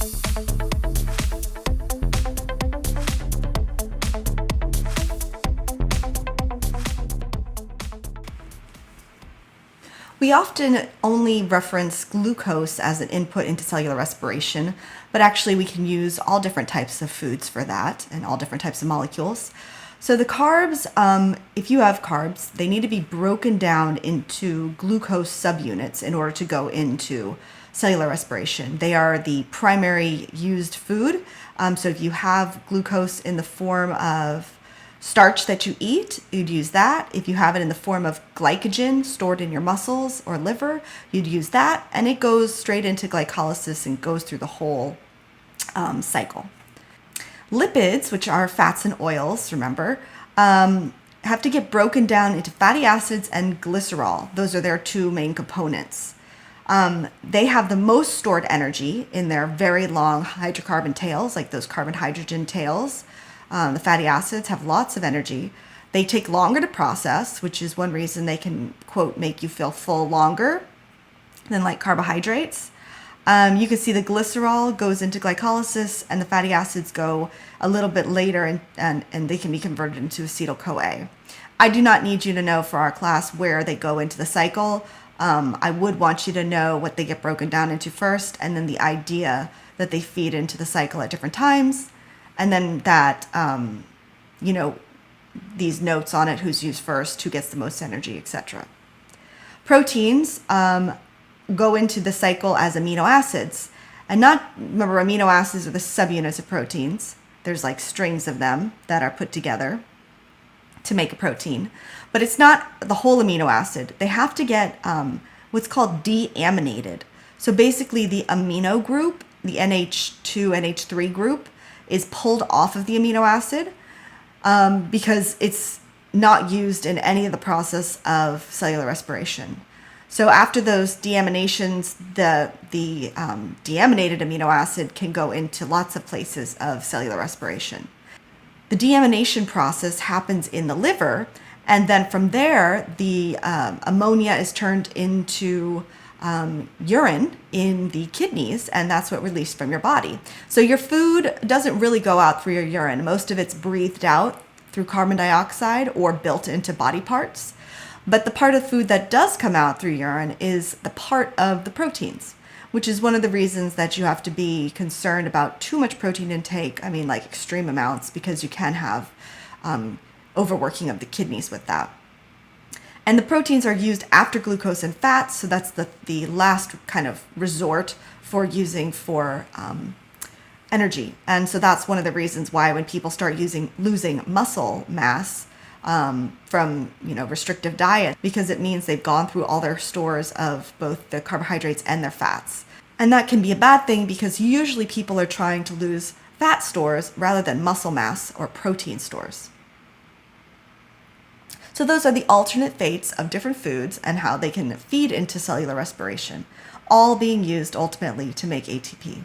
We often only reference glucose as an input into cellular respiration, but actually we can use all different types of foods for that and all different types of molecules. So the carbs, if you have carbs, they need to be broken down into glucose subunits in order to go into cellular respiration. They are the primary used food. So if you have glucose in the form of starch that you eat, you'd use that. If you have it in the form of glycogen stored in your muscles or liver, you'd use that. And it goes straight into glycolysis and goes through the whole cycle. Lipids, which are fats and oils, remember, have to get broken down into fatty acids and glycerol. Those are their two main components. They have the most stored energy in their very long hydrocarbon tails, like those carbon-hydrogen tails. The fatty acids have lots of energy. They take longer to process, which is one reason they can, quote, make you feel full longer than like carbohydrates. You can see the glycerol goes into glycolysis and the fatty acids go a little bit later and they can be converted into acetyl-CoA. I do not need you to know for our class where they go into the cycle. I would want you to know what they get broken down into first, and then the idea that they feed into the cycle at different times. And then that, these notes on it, who's used first, who gets the most energy, etc. Proteins go into the cycle as amino acids. And remember, amino acids are the subunits of proteins. There's like strings of them that are put together to make a protein. But it's not the whole amino acid. They have to get what's called deaminated. So basically the amino group, the NH2, NH3 group, is pulled off of the amino acid because it's not used in any of the process of cellular respiration. So after those deaminations, the deaminated amino acid can go into lots of places of cellular respiration. The deamination process happens in the liver, and then from there, the ammonia is turned into urine in the kidneys, and that's what released from your body. So your food doesn't really go out through your urine. Most of it's breathed out through carbon dioxide or built into body parts. But the part of food that does come out through urine is the part of the proteins, which is one of the reasons that you have to be concerned about too much protein intake. I mean, like extreme amounts, because you can have overworking of the kidneys with that. And the proteins are used after glucose and fats, so that's the last kind of resort for using for energy. And so that's one of the reasons why when people start losing muscle mass from restrictive diet, because it means they've gone through all their stores of both the carbohydrates and their fats. And that can be a bad thing because usually people are trying to lose fat stores rather than muscle mass or protein stores. So those are the alternate fates of different foods and how they can feed into cellular respiration, all being used ultimately to make ATP.